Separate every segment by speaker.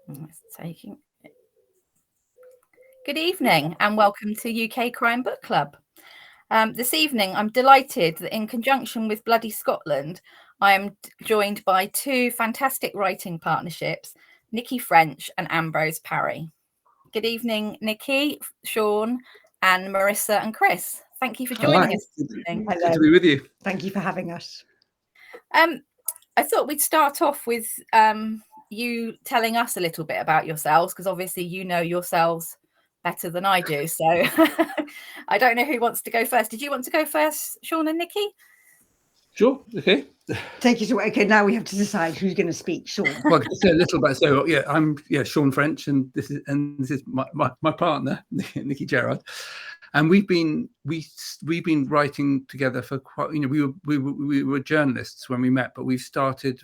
Speaker 1: It's taking. Good evening and welcome to UK Crime Book Club. This evening, I'm delighted that in conjunction with Bloody Scotland, I am joined by two fantastic writing partnerships, Nicci French and Ambrose Parry. Good evening, Nicci, Sean, and Marissa and Chris. Thank you for joining us this evening.
Speaker 2: Hello. Good to be with you.
Speaker 3: Thank you for having us.
Speaker 1: I thought we'd start off with you telling us a little bit about yourselves, because obviously you know yourselves better than I do. So I don't know who wants to go first. Did you want to go first, Sean and Nicci?
Speaker 2: Sure. Okay.
Speaker 3: Take it away. Okay, now we have to decide who's going to speak. Sean.
Speaker 2: Well, I can say a little bit. So yeah, I'm Sean French, and this is my partner, Nicci Gerard, and we've been writing together for quite. We were journalists when we met, but we've started.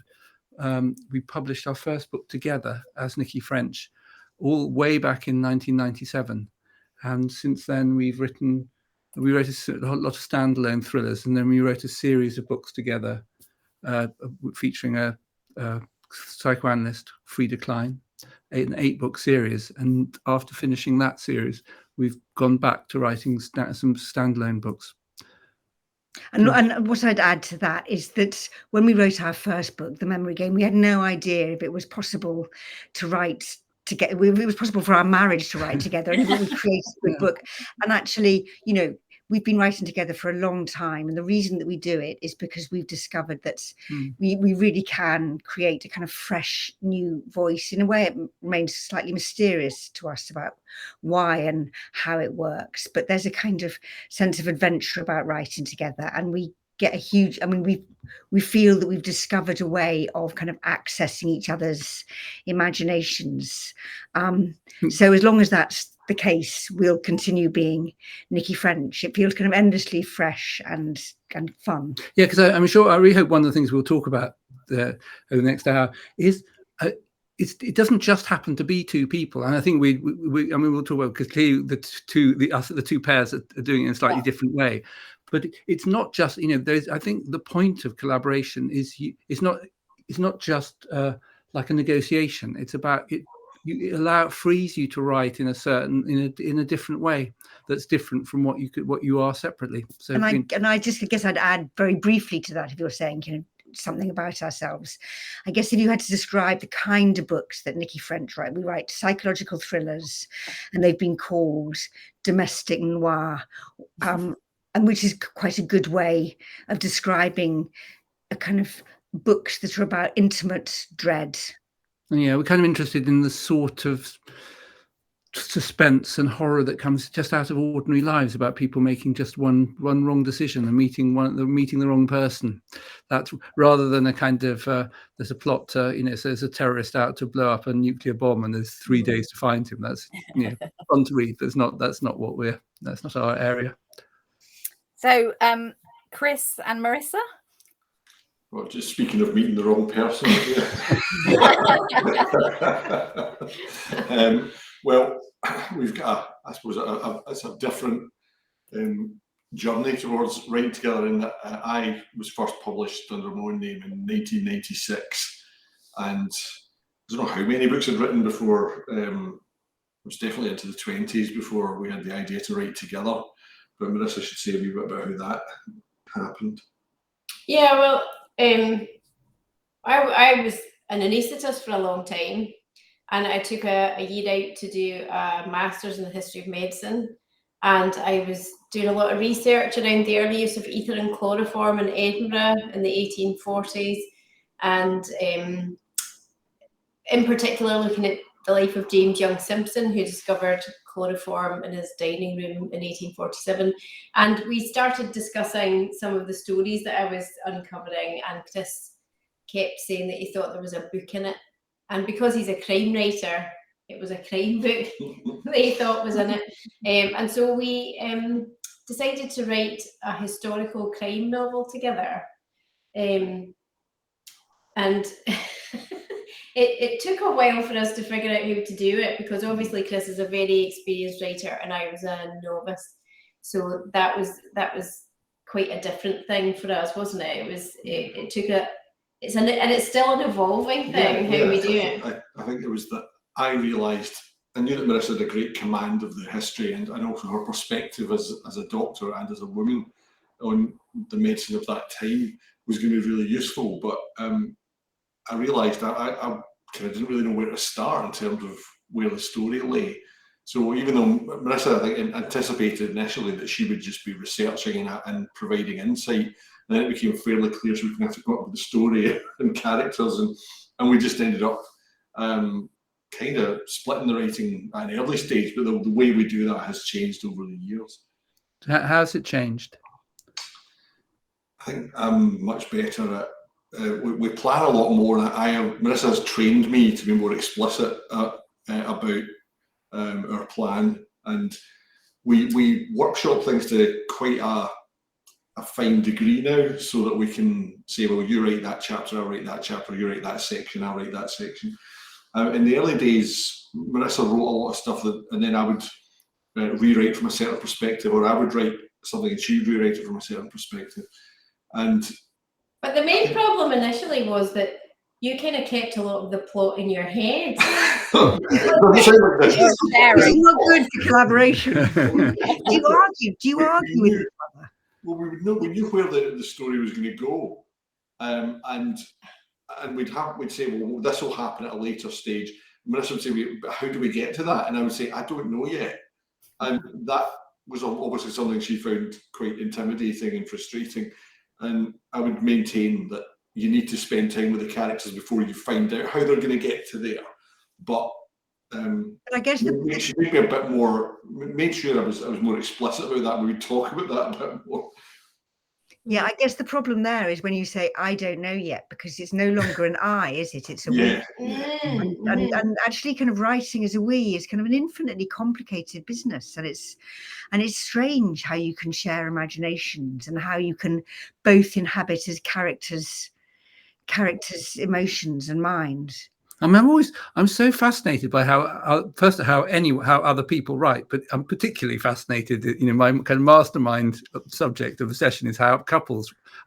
Speaker 2: We published our first book together as Nicci French, all way back in 1997, and since then we wrote a lot of standalone thrillers, and then we wrote a series of books together, featuring a psychoanalyst, Frida Klein, an 8-book series. And after finishing that series, we've gone back to writing some standalone books.
Speaker 3: And what I'd add to that is that when we wrote our first book, The Memory Game, we had no idea if it was possible to write together. It was possible for our marriage to write together, and we created a book. And actually, we've been writing together for a long time, and the reason that we do it is because we've discovered that we really can create a kind of fresh new voice. In a way, it remains slightly mysterious to us about why and how it works, but there's a kind of sense of adventure about writing together, and we get a huge, we feel that we've discovered a way of kind of accessing each other's imaginations. So as long as that's the case, we'll continue being Nicci French. It feels kind of endlessly fresh and fun.
Speaker 2: Yeah, because I'm sure, I really hope one of the things we'll talk about over the next hour is it doesn't just happen to be two people. And I think we'll talk about, because clearly the two pairs are doing it in a slightly different way. But it's not just, I think the point of collaboration is it's not just like a negotiation. It's about it. It frees you to write in a different way that's different from what you are separately. So
Speaker 3: and I guess I'd add very briefly to that, if you're saying something about ourselves. I guess if you had to describe the kind of books that Nicci French writes, we write psychological thrillers, and they've been called domestic noir, and which is quite a good way of describing a kind of books that are about intimate dread.
Speaker 2: Yeah, we're kind of interested in the sort of suspense and horror that comes just out of ordinary lives, about people making just one wrong decision and meeting the wrong person. That's rather than a kind of there's a plot to, so there's a terrorist out to blow up a nuclear bomb and there's 3 days to find him. That's fun to read. That's not our area.
Speaker 1: So Chris and Marissa.
Speaker 4: Well, just speaking of meeting the wrong person. Well, we've got, it's a different journey towards writing together. In that I was first published under my own name in 1996, and I don't know how many books I'd written before. I was definitely into the 20s before we had the idea to write together. But Marissa should say a wee bit about how that happened.
Speaker 5: Yeah, well, I was an anaesthetist for a long time, and I took a year out to do a master's in the history of medicine, and I was doing a lot of research around the early use of ether and chloroform in Edinburgh in the 1840s, and in particular looking at the life of James Young Simpson, who discovered chloroform in his dining room in 1847. And we started discussing some of the stories that I was uncovering, and Chris kept saying that he thought there was a book in it. And because he's a crime writer, it was a crime book that he thought was in it. And so we decided to write a historical crime novel together. And It took a while for us to figure out how to do it, because obviously Chris is a very experienced writer and I was a novice, so that was quite a different thing for us, wasn't it? It's still an evolving thing how we do it.
Speaker 4: I think it was that I realised, I knew that Marissa had a great command of the history and also her perspective as a doctor and as a woman on the medicine of that time was going to be really useful. But I realised I kind of didn't really know where to start in terms of where the story lay. So even though Marissa, I think, anticipated initially that she would just be researching and providing insight, and then it became fairly clear she was going to have to come up with the story and characters, and we just ended up kind of splitting the writing at an early stage, but the way we do that has changed over the years.
Speaker 2: How's it changed?
Speaker 4: I think I'm much better at, we plan a lot more, and Marissa has trained me to be more explicit about our plan, and we workshop things to quite a fine degree now, so that we can say, well, you write that chapter, I'll write that chapter, you write that section, I'll write that section. In the early days, Marissa wrote a lot of stuff, and then I would rewrite from a certain perspective, or I would write something and she'd rewrite it from a certain perspective.
Speaker 5: But the main problem initially was that you kind of kept a lot of the plot in your head.
Speaker 3: It's not good for collaboration. Do you argue with each other?
Speaker 4: Well, we knew where the story was going to go, and we'd say, well, this will happen at a later stage. Marissa would say, but how do we get to that? And I would say, I don't know yet. And that was obviously something she found quite intimidating and frustrating. And I would maintain that you need to spend time with the characters before you find out how they're going to get to there. But
Speaker 3: I guess
Speaker 4: she made me a bit more, made sure I was more explicit about that, and we would talk about that a bit more.
Speaker 3: Yeah, I guess the problem there is when you say, I don't know yet, because it's no longer an I, is it? It's a we. And actually kind of writing as a we is kind of an infinitely complicated business. And it's strange how you can share imaginations and how you can both inhabit as characters' emotions and minds.
Speaker 2: I mean, I'm so fascinated by how other people write, but I'm particularly fascinated that, my kind of mastermind subject of the session is how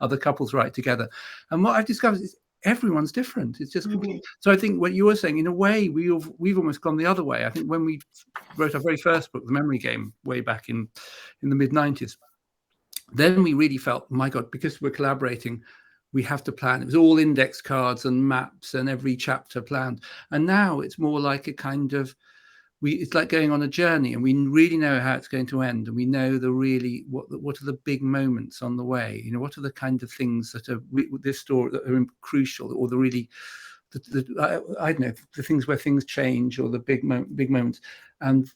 Speaker 2: other couples write together. And what I've discovered is everyone's different. It's just completely. So I think what you were saying, in a way, we've almost gone the other way. I think when we wrote our very first book, The Memory Game, way back in the mid-90s, then we really felt, my God, because we're collaborating, we have to plan. It was all index cards and maps and every chapter planned. And now it's more like a kind of, it's like going on a journey, and we really know how it's going to end. And we know what are the big moments on the way? What are the kind of things that are this story that are crucial, or the really, I don't know, the things where things change, or the big moments. And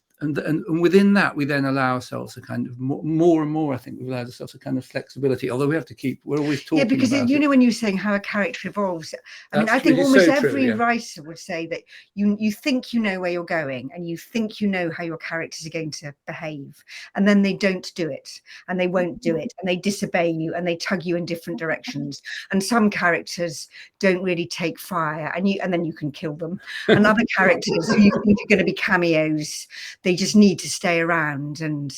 Speaker 2: within that, we then allow ourselves a kind of more and more, I think, we've allowed ourselves a kind of flexibility, although we're always talking about
Speaker 3: because
Speaker 2: it.
Speaker 3: When you're saying how a character evolves, I think almost so every writer would say that you think you know where you're going, and you think you know how your characters are going to behave, and then they don't do it, and they won't do it, and they disobey you, and they tug you in different directions. And some characters don't really take fire, and then you can kill them. And other characters who you think are going to be cameos, they just need to stay around and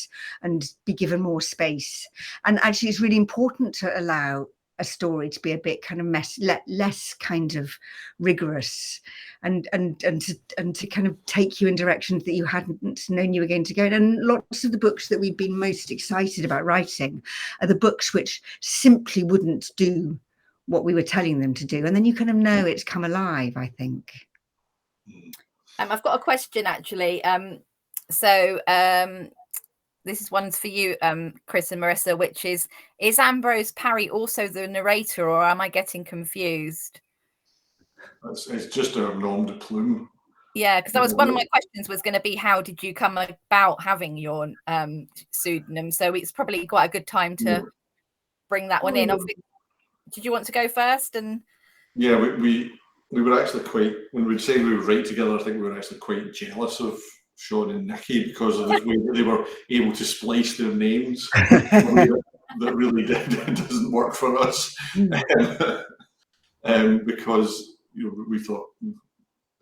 Speaker 3: be given more space. And actually, it's really important to allow a story to be a bit kind of less kind of rigorous, and to kind of take you in directions that you hadn't known you were going to go. And lots of the books that we've been most excited about writing are the books which simply wouldn't do what we were telling them to do, and then you kind of know it's come alive, I think.
Speaker 1: I've got a question, actually. So this is one's for you, Chris and Marissa, which is Ambrose Parry also the narrator, or am I getting confused?
Speaker 4: It's just a nom de plume.
Speaker 1: Yeah, because that was one of my questions, was going to be, how did you come about having your pseudonym? So it's probably quite a good time to bring that one in. Did you want to go first? And
Speaker 4: yeah, we were actually quite, when we'd say we would write together, I think we were actually quite jealous of Sean and Nicci because of the way that they were able to splice their names. That really doesn't work for us. Because we thought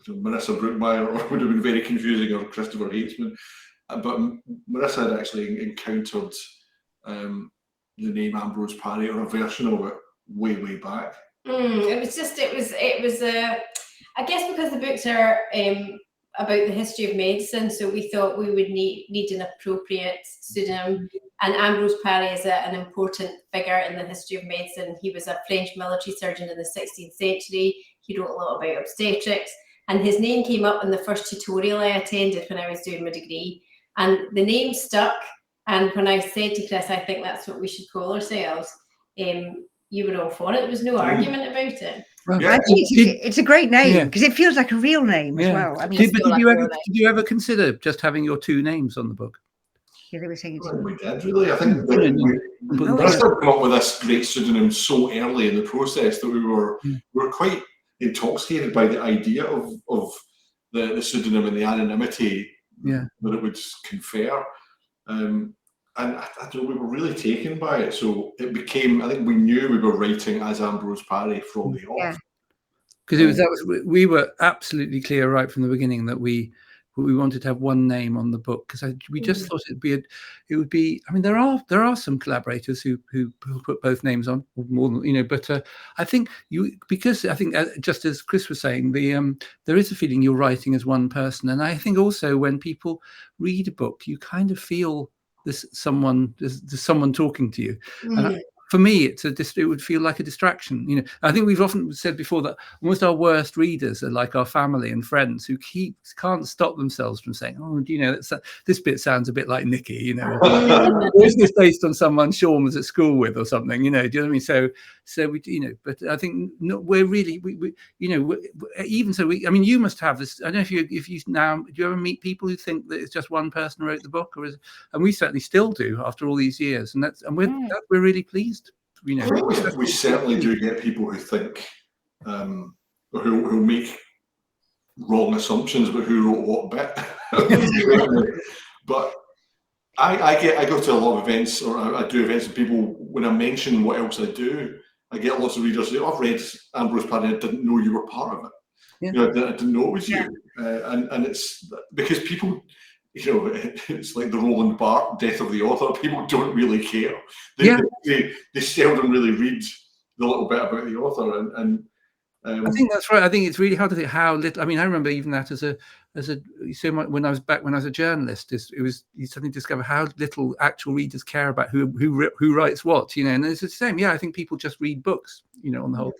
Speaker 4: Marissa Brookmeyer would have been very confusing, or Christopher Haitzman. But Marissa had actually encountered the name Ambrose Parry, or a version of it, way back.
Speaker 5: It was I guess because the books are about the history of medicine, so we thought we would need an appropriate pseudonym. And Ambrose Parry is an important figure in the history of medicine. He was a French military surgeon in the 16th century. He wrote a lot about obstetrics, and his name came up in the first tutorial I attended when I was doing my degree, and the name stuck. And when I said to Chris, I think that's what we should call ourselves, you were all for it. There was no argument about it.
Speaker 2: Well,
Speaker 4: Yeah.
Speaker 3: It's a great name
Speaker 2: Yeah.
Speaker 3: because it feels like a real name as
Speaker 2: Yeah.
Speaker 3: well. I mean,
Speaker 2: Did
Speaker 1: feel like
Speaker 2: you
Speaker 1: a
Speaker 2: ever
Speaker 1: real name.
Speaker 2: did you ever consider just having your two names on the book?
Speaker 3: yeah, they were saying
Speaker 4: I think
Speaker 3: it's
Speaker 4: we did, really. I think
Speaker 2: Yeah.
Speaker 4: we
Speaker 3: Oh,
Speaker 4: Chris had come up with this great pseudonym so early in the process that we were quite intoxicated by the idea of the pseudonym and the anonymity that it would confer. And I don't know, we were really taken by it. So it became, I think we knew we were writing as Ambrose Parry from the off.
Speaker 2: Because we were absolutely clear right from the beginning that we wanted to have one name on the book, because we just thought it would be. I mean, there are some collaborators who put both names on, or more than, but I think because I think just as Chris was saying, there is a feeling you're writing as one person, and I think also when people read a book, you kind of feel there's someone talking to you. And for me, it would feel like a distraction. I think we've often said before that almost our worst readers are like our family and friends who can't stop themselves from saying, "Oh, this bit sounds a bit like Nicci," or is this based on someone Sean was at school with or something? Do you know what I mean? So we, but I think we're really, even so, I mean, you must have this. I don't know if you now, do you ever meet people who think that it's just one person who wrote the book, and we certainly still do after all these years, and we're really pleased.
Speaker 4: I think we certainly do get people who think, who make wrong assumptions about who wrote what bit. But I go to a lot of events, or I do events, and people, when I mention what else I do, I get lots of readers say, "I've read Ambrose Parry, I didn't know you were part of it.
Speaker 2: Yeah.
Speaker 4: I didn't know it was you." And it's because people, it's like the Roland Barthes death of the author. People don't really care. They seldom really read the little bit about the author, and
Speaker 2: I think that's right. I think it's really hard to think how little. I mean, I remember even that when I was a journalist, you suddenly discover how little actual readers care about who writes what, and it's the same. Yeah, I think people just read books, on the whole.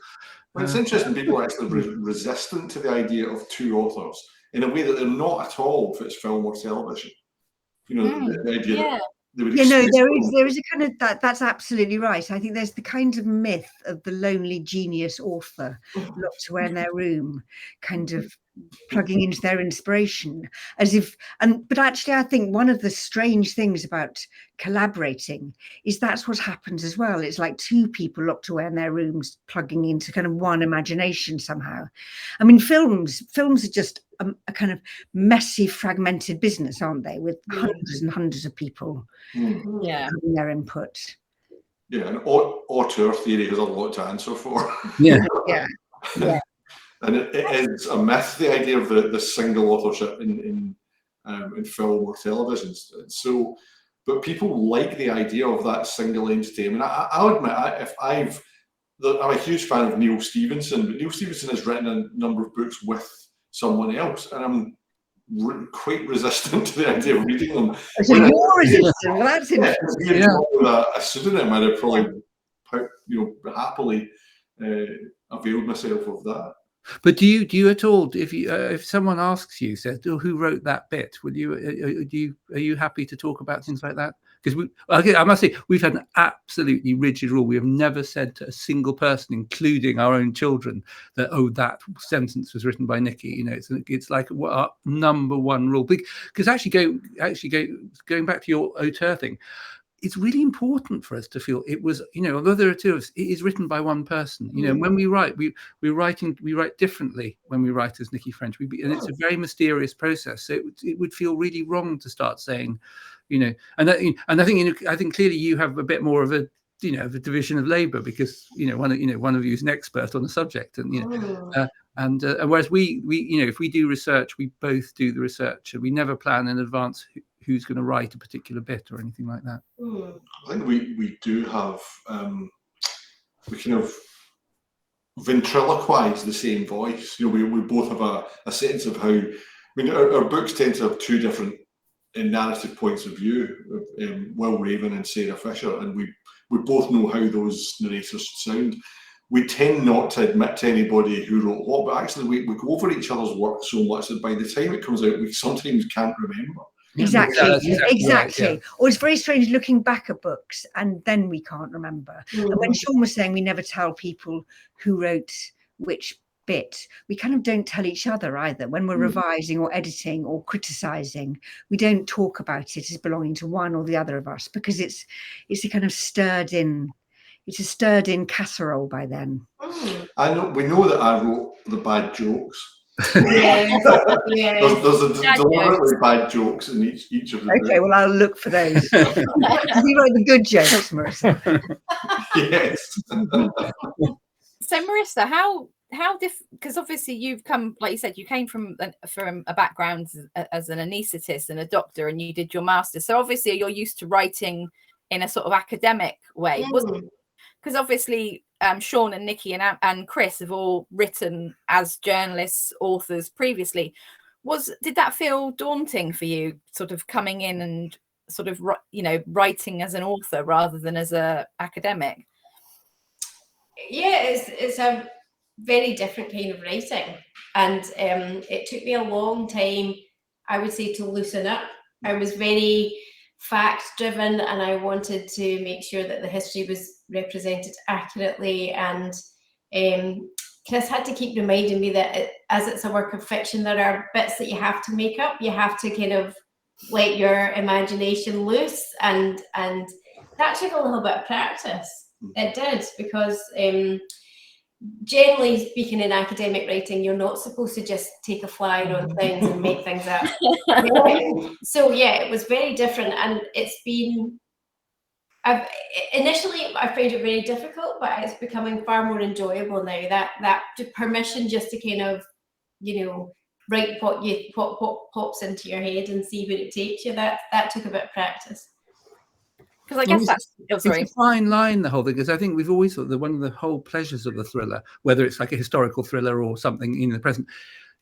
Speaker 4: Well, it's interesting. People are actually resistant to the idea of two authors in a way that they're not at all if it's film or television. The idea that they would
Speaker 3: there is a kind of that's absolutely right. I think there's the kind of myth of the lonely genius author locked away in their room, kind of plugging into their inspiration, but actually I think one of the strange things about collaborating is that's what happens as well. It's like two people locked away in their rooms plugging into kind of one imagination somehow. I mean, films are just a kind of messy, fragmented business, aren't they, with hundreds and hundreds of people having their input.
Speaker 4: And auteur theory has a lot to answer for.
Speaker 2: Yeah.
Speaker 4: And it is a myth, the idea of the single authorship in film or television. So, but people like the idea of that single entity. I mean, I'll admit, I'm a huge fan of Neil Stephenson, but Neil Stephenson has written a number of books with someone else, and I'm quite resistant to the idea of reading them.
Speaker 3: So you're resistant. Well, that's interesting.
Speaker 4: With a pseudonym, I'd have probably, happily availed myself of that.
Speaker 2: But do you at all, if someone asks you, says, "Oh, who wrote that bit?" Would you are you happy to talk about things like that? Because I must say we've had an absolutely rigid rule. We have never said to a single person, including our own children, that that sentence was written by Nicci. It's like our number one rule. Because actually going back to your auteur thing, it's really important for us to feel it was, although there are two of us, it is written by one person. When we write, we write differently when we write as Nicci French. And it's a very mysterious process. So it would feel really wrong to start saying, and I think clearly you have a bit more of a the division of labour because one of you is an expert on the subject, and whereas we if we do research, we both do the research, and we never plan in advance who's going to write a particular bit or anything like that.
Speaker 4: I think we do have we kind of ventriloquize the same voice. We both have a sense of how mean, our books tend to have two different narrative points of view, Will Raven and Sarah Fisher, and we both know how those narrators sound. We tend not to admit to anybody who wrote what, but actually we go over each other's work so much that by the time it comes out, we sometimes can't remember.
Speaker 3: Exactly.
Speaker 2: Right, yeah.
Speaker 3: Or it's very strange looking back at books and then we can't remember. And when Sean was saying we never tell people who wrote which bit, we kind of don't tell each other either. When we're revising or editing or criticizing, we don't talk about it as belonging to one or the other of us, because it's a kind of stirred in casserole by then.
Speaker 4: We know that I wrote the bad jokes.
Speaker 5: Yes.
Speaker 4: There's a deliberately bad jokes in each of the books.
Speaker 3: Okay, well, I'll look for those. You write the good jokes, Marissa.
Speaker 4: Yes.
Speaker 1: So Marissa, how because obviously you've come, like you said, you came from a background as an anaesthetist and a doctor, and you did your master's. So obviously you're used to writing in a sort of academic way. Because obviously Sean and Nicci and Chris have all written as journalists, authors previously. Did that feel daunting for you, sort of coming in and sort of, writing as an author rather than as a academic?
Speaker 5: Yeah, it's a very different kind of writing, and it took me a long time, I would say, to loosen up. I was very fact driven, and I wanted to make sure that the history was represented accurately, and Chris had to keep reminding me that as it's a work of fiction, there are bits that you have to make up. You have to kind of let your imagination loose, and that took a little bit of practice. It did, because generally speaking, in academic writing, you're not supposed to just take a flyer on things and make things up. So yeah, it was very different, and it's been. Initially, I found it very difficult, but it's becoming far more enjoyable now. That permission just to kind of, write what pops into your head and see where it takes you. That took a bit of practice.
Speaker 1: Because I guess that's
Speaker 2: it's a fine line, the whole thing, because I think we've always thought that one of the whole pleasures of the thriller, whether it's like a historical thriller or something in the present,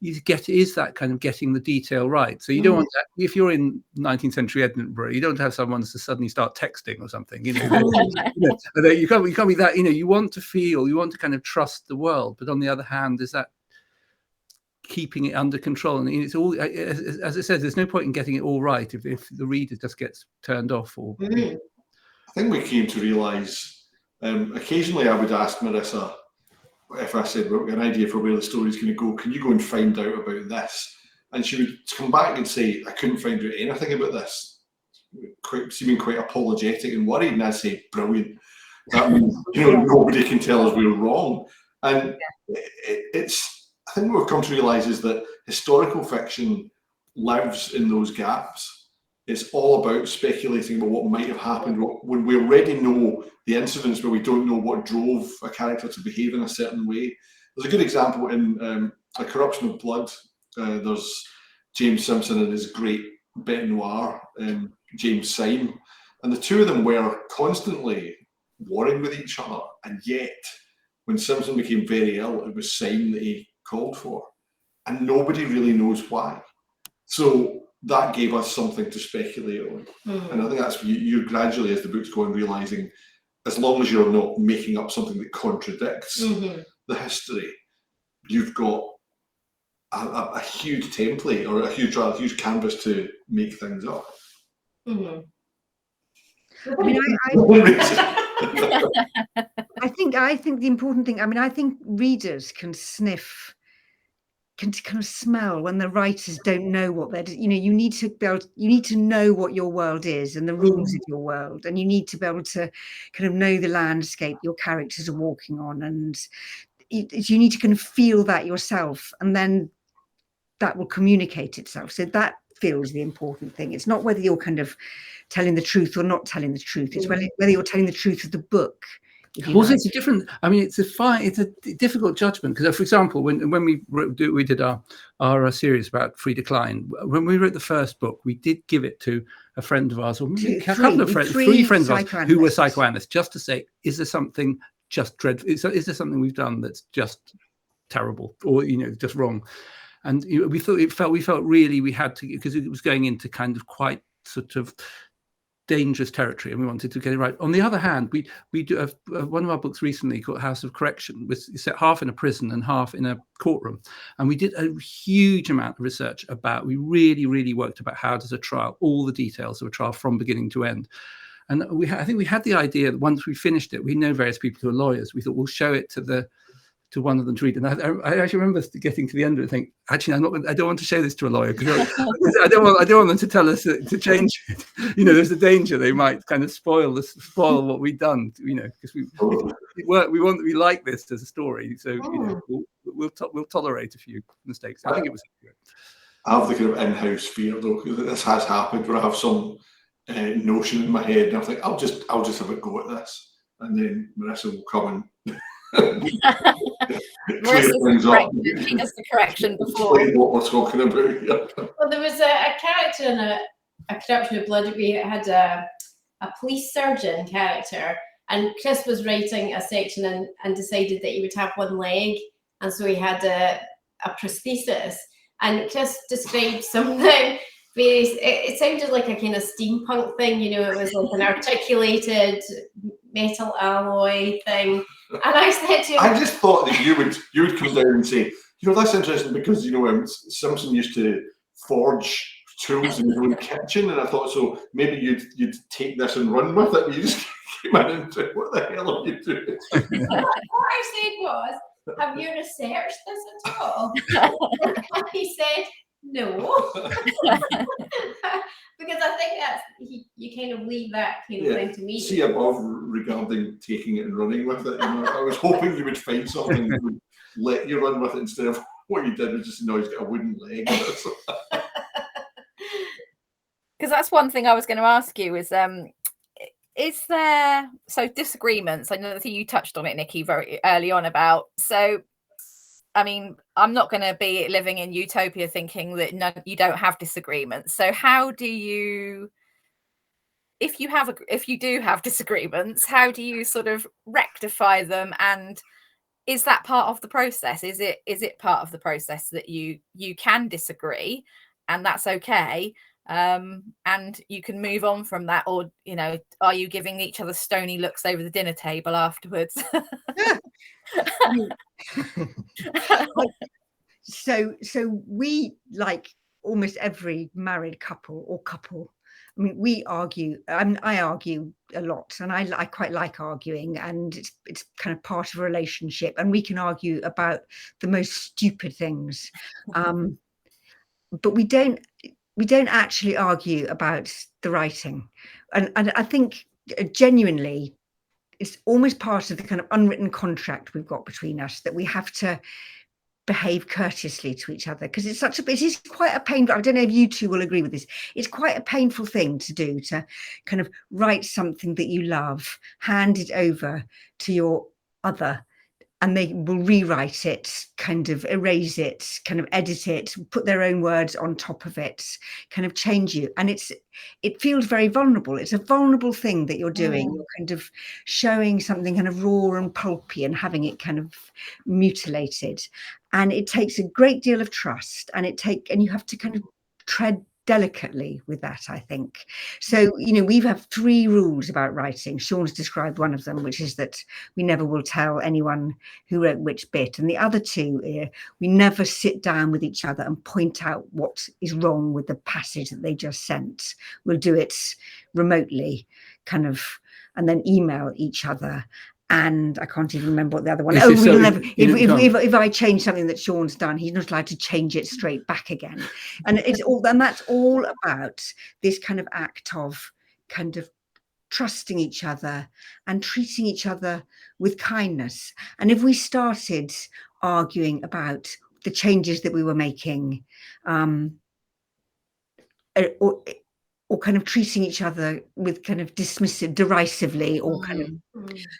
Speaker 2: is that kind of getting the detail right. So you don't want to, if you're in 19th century Edinburgh, you don't have someone to suddenly start texting or something. You can't be that. You want to feel, you want to kind of trust the world, but on the other hand, there's that keeping it under control. And it's all, as it says, there's no point in getting it all right if the reader just gets turned off. Or
Speaker 4: I think we came to realise, occasionally I would ask Marissa, if I said, we've got an idea for where the story's going to go, can you go and find out about this? And she would come back and say, I couldn't find out anything about this, seeming quite apologetic and worried. And I'd say, brilliant. That means, nobody can tell us we're wrong. And I think what we've come to realise is that historical fiction lives in those gaps. It's all about speculating about what might have happened when we already know the incidents, but we don't know what drove a character to behave in a certain way. There's a good example in A Corruption of Blood. There's James Simpson and his great bête noir, James Syme, and the two of them were constantly warring with each other, and yet when Simpson became very ill, it was Syme that he called for, and nobody really knows why. So that gave us something to speculate on. And I think that's you're gradually, as the book's going, realising, as long as you're not making up something that contradicts the history, you've got a huge template or a huge canvas to make things up.
Speaker 3: I think the important thing, I think readers can sniff, can kind of smell when the writers don't know what they're, you need to know what your world is and the rules of your world, and you need to be able to kind of know the landscape your characters are walking on, and you need to kind of feel that yourself, and then that will communicate itself. So that feels the important thing. It's not whether you're kind of telling the truth or not telling the truth. It's whether you're telling the truth of the book.
Speaker 2: Also, it's a different. It's a difficult judgment, because, for example, when we did our series about Free Decline, when we wrote the first book, we did give it to a friend of ours, or three friends of ours who were psychoanalysts, just to say, is there something just dreadful? Is there something we've done that's just terrible, or just wrong? And we felt really we had to, because it was going into kind of quite sort of dangerous territory, and we wanted to get it right. On the other hand, we do have one of our books recently called House of Correction, was set half in a prison and half in a courtroom, and we did a huge amount of research about. We really worked about how does a trial, all the details of a trial from beginning to end. And I think we had the idea that once we finished it, we know various people who are lawyers. We thought we'll show it to one of them to read. And I actually remember getting to the end of it and think, actually, I don't want to show this to a lawyer because I don't want them to tell us to change it. There's a danger they might kind of spoil what we've done. Because we like this as a story, so we'll tolerate a few mistakes. I think it was good.
Speaker 4: I have the kind of in-house fear though, because this has happened where I have some notion in my head and I think I'll just have a go at this, and then Marissa will come and
Speaker 1: she does the correction before.
Speaker 4: What we're talking about.
Speaker 5: Well, there was a character in a Corruption of Blood. We had a police surgeon character, and Chris was writing a section and decided that he would have one leg, and so he had a prosthesis. And Chris described something. It sounded like a kind of steampunk thing, it was like an articulated metal alloy thing. And I said to him,
Speaker 4: I just thought that you would come down and say, that's interesting because Simpson used to forge tools in his own kitchen, and I thought so maybe you'd take this and run with it. You just came in and said, what the hell are you doing?
Speaker 5: What I said was, have you researched this at all? And he said, no. Because I think that's you kind of leave that kind of thing to me.
Speaker 4: See above regarding taking it and running with it. I was hoping you would find something that would let you run with it instead of what you did was just he's got a wooden leg.
Speaker 1: Because that's one thing I was going to ask you is there disagreements? I know that you touched on it, Nicci, very early on about. So, I mean, I'm not going to be living in utopia thinking that you don't have disagreements. So how do you, if you do have disagreements, how do you sort of rectify them? And is that part of the process? Is it part of the process that you can disagree and that's okay? And you can move on from that, or are you giving each other stony looks over the dinner table afterwards?
Speaker 3: So we, like almost every married couple, I mean, we argue. I argue a lot, and I quite like arguing, and it's kind of part of a relationship, and we can argue about the most stupid things, but we don't actually argue about the writing, and I think genuinely it's almost part of the kind of unwritten contract we've got between us that we have to behave courteously to each other, because it is quite a painful, I don't know if you two will agree with this, it's quite a painful thing to do, to kind of write something that you love, hand it over to your other, and they will rewrite it, kind of erase it, kind of edit it, put their own words on top of it, kind of change you. And it feels very vulnerable. It's a vulnerable thing that you're doing. You're kind of showing something kind of raw and pulpy and having it kind of mutilated. And it takes a great deal of trust, and you have to kind of tread delicately with that, I think. So, we have 3 rules about writing. Sean's described one of them, which is that we never will tell anyone who wrote which bit. And the other 2, we never sit down with each other and point out what is wrong with the passage that they just sent. We'll do it remotely, kind of, and then email each other. And I can't even remember what the other one. If I change something that Sean's done, he's not allowed to change it straight back again. And that's all about this kind of act of kind of trusting each other and treating each other with kindness. And if we started arguing about the changes that we were making, or kind of treating each other with kind of derisively, or kind of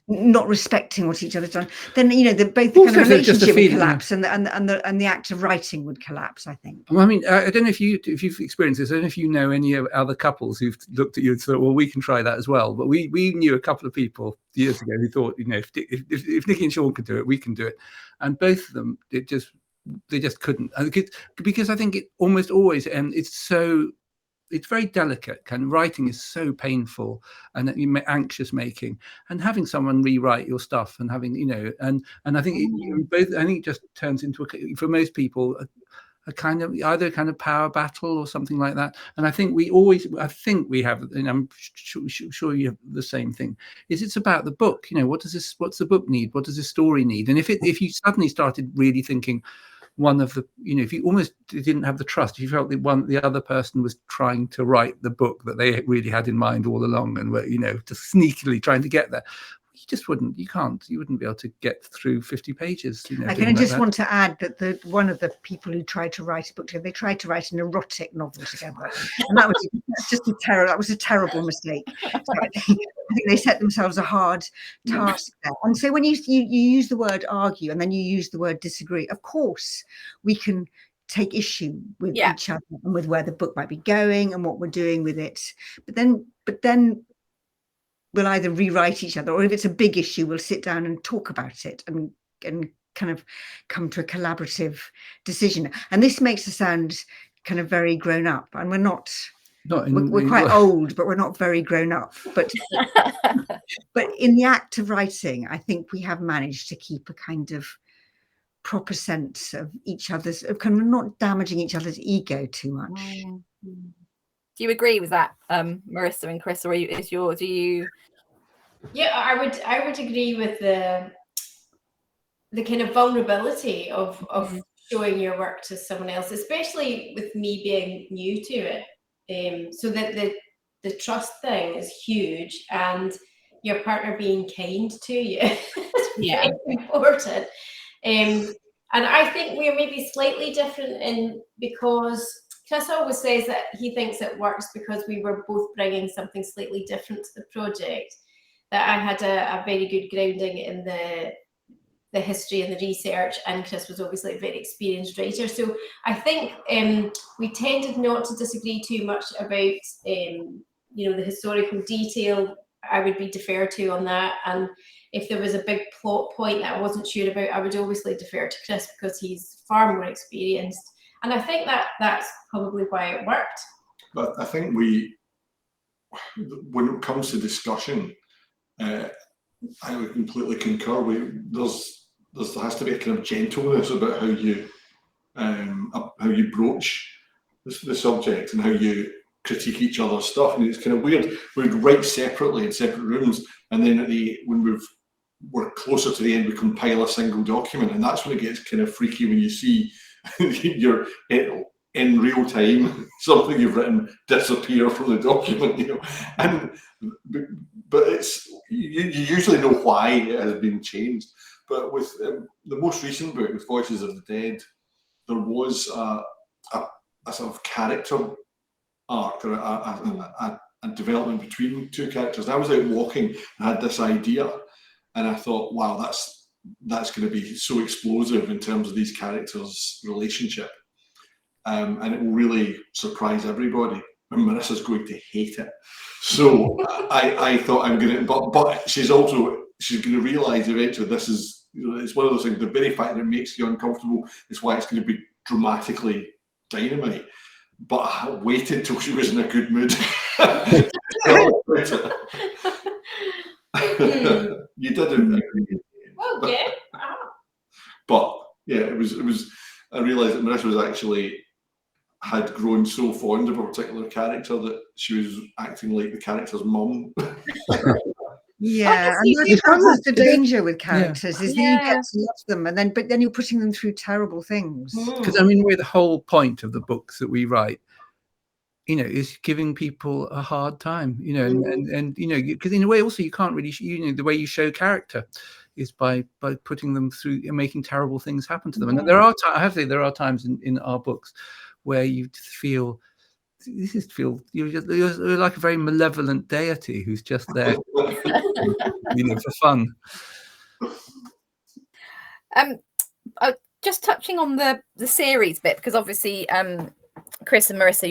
Speaker 3: not respecting what each other's done, then both the kind of relationship would collapse, and the act of writing would collapse, I think.
Speaker 2: Well, I mean, I don't know if you've experienced this. I don't know if you know any other couples who've looked at you and thought, well, we can try that as well. But we knew a couple of people years ago who thought, if Nicci and Sean could do it, we can do it. And both of them, it just couldn't, because I think it almost always, and it's very delicate. Kind of writing is so painful and anxious making, and having someone rewrite your stuff and having, and I think it just turns into for most people a kind of either a kind of power battle or something like that. And I think we have, and I'm sure you have the same thing, is it's about the book. What's the book need? What does the story need? And if you suddenly started really thinking one of the, if you almost didn't have the trust, if you felt the other person was trying to write the book that they really had in mind all along and were, just sneakily trying to get there, you wouldn't be able to get through 50 pages.
Speaker 3: I just want to add that one of the people who tried to write a book together, they tried to write an erotic novel together, and that was a terrible mistake. So I think they set themselves a hard task there. And so when you use the word argue and then you use the word disagree, of course we can take issue with each other and with where the book might be going and what we're doing with it, but then we'll either rewrite each other, or if it's a big issue, we'll sit down and talk about it and kind of come to a collaborative decision. And this makes us sound kind of very grown up, and we're not. We're quite old, but we're not very grown up. But in the act of writing, I think we have managed to keep a kind of proper sense of each other's, of kind of not damaging each other's ego too much.
Speaker 1: Do you agree with that, Marissa and Chris, or do you?
Speaker 5: Yeah, I would agree with the kind of vulnerability of showing your work to someone else, especially with me being new to it. So that the trust thing is huge, and your partner being kind to you is very important. And I think we're maybe slightly different because Chris always says that he thinks it works because we were both bringing something slightly different to the project. That I had a very good grounding in the history and the research, and Chris was obviously a very experienced writer. So I think we tended not to disagree too much about the historical detail. I would be deferred to on that, and if there was a big plot point that I wasn't sure about, I would obviously defer to Chris because he's far more experienced. And I think that's probably why it worked.
Speaker 4: But I think when it comes to discussion, I would completely concur. There has to be a kind of gentleness about how you broach the subject and how you critique each other's stuff. And it's kind of weird. We'd write separately in separate rooms, and then when we're closer to the end, we compile a single document, and that's when it gets kind of freaky when you see you're in real time something you've written disappear from the document, but it's you usually know why it has been changed. But with the most recent book, with Voices of the Dead, there was a sort of character arc or a development between two characters. And I was out walking and had this idea, and I thought, wow, that's going to be so explosive in terms of these characters' relationship, and it will really surprise everybody. And Marissa's going to hate it. So I thought I'm going to, but she's going to realise eventually this is, it's one of those things. The very fact that it makes you uncomfortable is why it's going to be dramatically dynamite. But I waited till she was in a good mood. You didn't.
Speaker 5: Okay.
Speaker 4: But yeah, it was. I realised that Marissa was actually had grown so fond of a particular character that she was acting like the character's mum.
Speaker 3: Yeah, and that's the danger with characters, is that you get to love them, but then you're putting them through terrible things.
Speaker 2: Because I mean, the whole point of the books that we write, is giving people a hard time, and because in a way also you can't really, the way you show character is by putting them through and making terrible things happen to them. And there are times in our books where you feel you're like a very malevolent deity who's just there, for fun.
Speaker 1: Just touching on the series bit, because obviously, Chris and Marissa,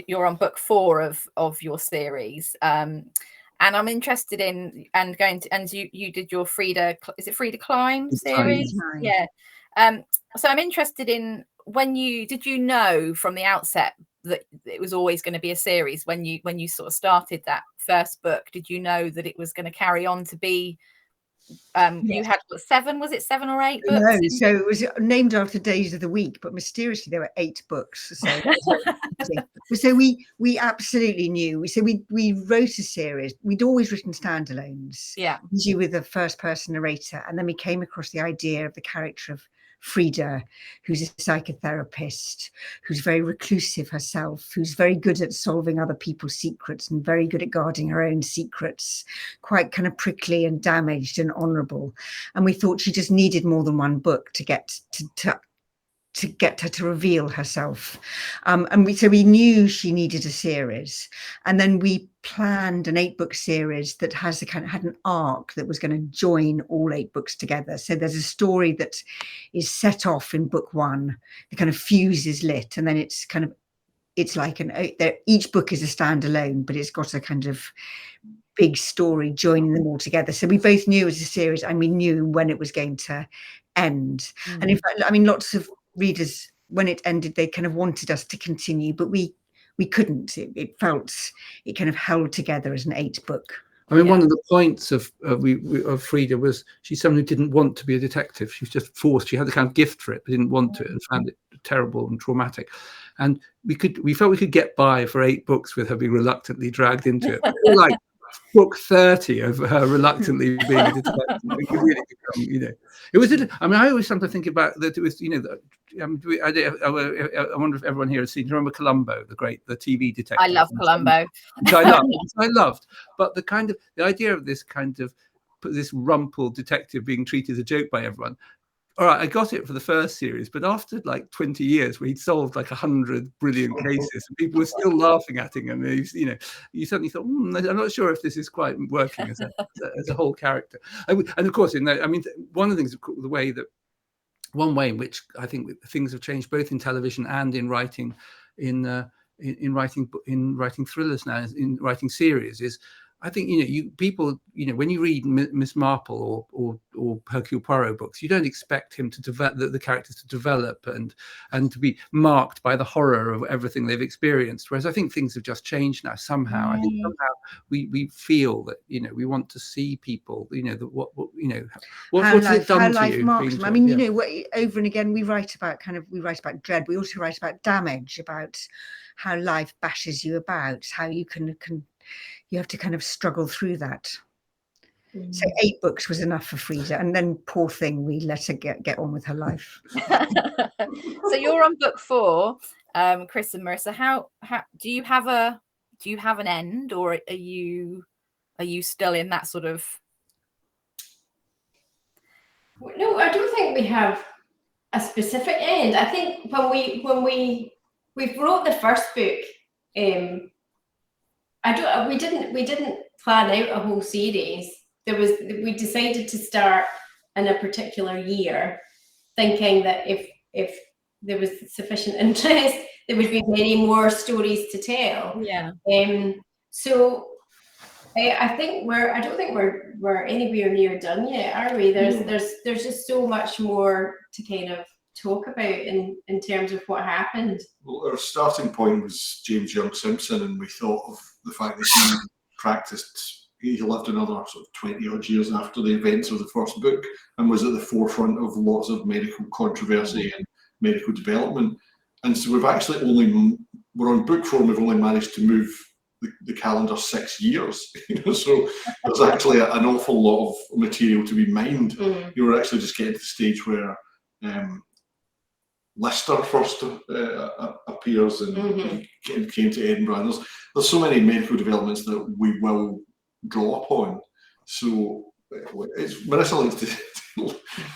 Speaker 1: you're on book 4 of your series, and I'm interested in and you did your Frida Klein series, So I'm interested in did you know from the outset that it was always going to be a series when you sort of started that first book? Did you know that it was going to carry on to be? You had what, 7? Was it 7 or 8 books?
Speaker 3: No, so it was named after days of the week, but mysteriously there were 8 books. So we absolutely knew. So we wrote a series. We'd always written standalones, usually with a first-person narrator, and then we came across the idea of the character of Frida, who's a psychotherapist, who's very reclusive herself, who's very good at solving other people's secrets and very good at guarding her own secrets, quite kind of prickly and damaged and honourable. And we thought she just needed more than one book to get to get her to reveal herself. And so we knew she needed a series. And then we planned an 8-book series that had an arc that was going to join all 8 books together. So there's a story that is set off in book 1, the kind of fuse is lit, and then it's like each book is a standalone, but it's got a kind of big story joining them all together. So we both knew it was a series, and we knew when it was going to end. And in fact, I mean, lots of readers, when it ended, they kind of wanted us to continue, but we couldn't. It kind of held together as an 8-book.
Speaker 2: I mean, one of the points of Frida was she's someone who didn't want to be a detective. She was just forced. She had the kind of gift for it, but didn't want to, and found it terrible and traumatic. And we felt we could get by for 8 books with her being reluctantly dragged into it. Like book 30 of her reluctantly being a detective. It could really become, it was. I mean, I always sometimes think about that. It was, I wonder if everyone here has seen. Do you remember Columbo, the TV detective?
Speaker 1: I love Columbo.
Speaker 2: Which I loved. But the idea of this this rumpled detective being treated as a joke by everyone. All right, I got it for the first series, but after like 20 years, where he'd solved like 100 brilliant cases, and people were still laughing at him, and you suddenly thought, I'm not sure if this is quite working as a whole character. And of course, one of the things, one way in which I think things have changed, both in television and in writing, in writing thrillers now, in writing series, is I think people when you read Miss Marple or Hercule Poirot books, you don't expect him to develop the characters to develop and to be marked by the horror of everything they've experienced. Whereas I think things have just changed now. Somehow, I think somehow we feel that we want to see people. What's it done to you?
Speaker 3: Marks them. I mean, over and again we write about dread. We also write about damage, about how life bashes you about, how you you have to kind of struggle through that. So 8 books was enough for Frida, and then poor thing, we let her get on with her life.
Speaker 1: So you're on book 4, Chris and Marissa. How do you have an end, or are you still in that sort of?
Speaker 5: No, I don't think we have a specific end. I think when we wrote the first book, we didn't plan out a whole series. We decided to start in a particular year, thinking that if there was sufficient interest, there would be many more stories to tell.
Speaker 1: Yeah.
Speaker 5: So I don't think we're anywhere near done yet, are we? There's just so much more to kind of talk about in terms of what happened.
Speaker 4: Well, our starting point was James Young Simpson, and we thought of the fact that he lived another sort of 20 odd years after the events of the first book and was at the forefront of lots of medical controversy and medical development. And so we're on book 4, and we've only managed to move the calendar 6 years. So there's actually an awful lot of material to be mined. We're actually just getting to the stage where Lister first appears and came to Edinburgh. And there's so many medical developments that we will draw upon. So Marissa likes to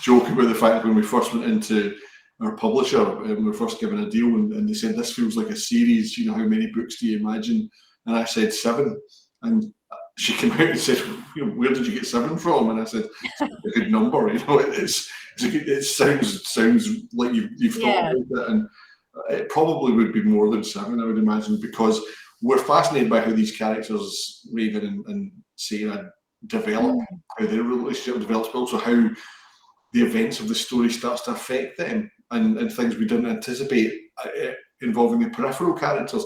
Speaker 4: joke about the fact that when we first went into our publisher and we were first given a deal, and they said, this feels like a series, how many books do you imagine? And I said 7. And she came out and said, where did you get 7 from? And I said, it's a good number, it sounds like you've thought about it, and it probably would be more than 7, I would imagine, because we're fascinated by how these characters, Raven and Sarah, develop, how their relationship develops, but also how the events of the story starts to affect them, and things we didn't anticipate involving the peripheral characters.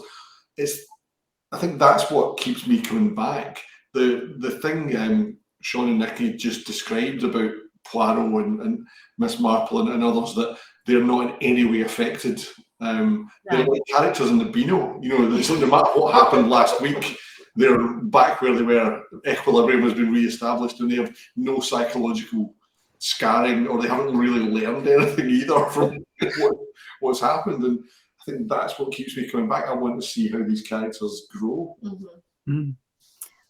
Speaker 4: I think that's what keeps me coming back. The thing Sean and Nicci just described about Poirot and Miss Marple and others, that they're not in any way affected. They're like characters in the Beano. You know, so no matter what happened last week, they're back where they were. Equilibrium has been re-established, and they have no psychological scarring, or they haven't really learned anything either from what's happened. And I think that's what keeps me coming back. I want to see how these characters grow.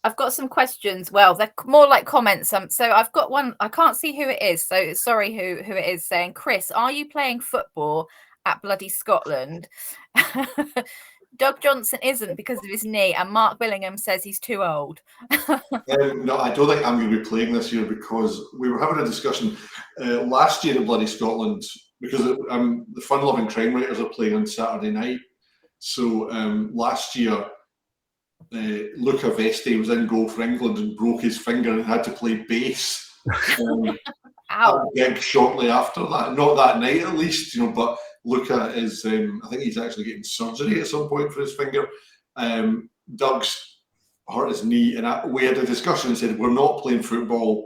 Speaker 1: I've got some questions. Well, they're more like comments. So I've got one. I can't see who it is. So sorry who it is, saying, Chris, are you playing football at bloody Scotland? Doug Johnson isn't because of his knee, and Mark Billingham says he's too old.
Speaker 4: No, I don't think I'm going to be playing this year, because we were having a discussion last year at bloody Scotland, because the fun-loving crime writers are playing on Saturday night. So last year, Luca Vesti was in goal for England and broke his finger and had to play bass. Shortly after that, not that night at least, you know. But Luca is, I think he's actually getting surgery at some point for his finger. Doug's hurt his knee, and we had a discussion and said we're not playing football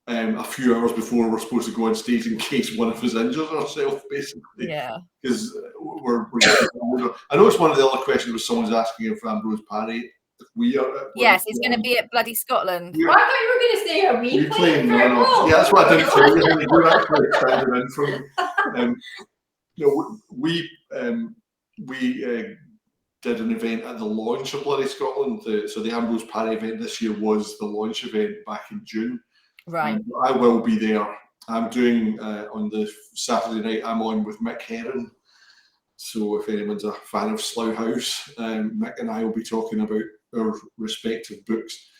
Speaker 4: a few hours before we're supposed to go on stage in case one of us injures ourselves, basically.
Speaker 1: Yeah.
Speaker 4: Because we're getting older. I know it's one of the other questions was someone's asking if Ambrose Parry. We are.
Speaker 1: Yes, he's going to be at bloody Scotland.
Speaker 5: I thought you were going to say, are we playing football?
Speaker 4: Yeah, that's what I didn't tell you. We're actually extended in from. You know, we did an event at the launch of Bloody Scotland. So the Ambrose Parry event this year was the launch event back in June.
Speaker 1: Right.
Speaker 4: I will be there. I'm doing on the Saturday night. I'm on with Mick Heron. So if anyone's a fan of Slough House, Mick and I will be talking about our respective books.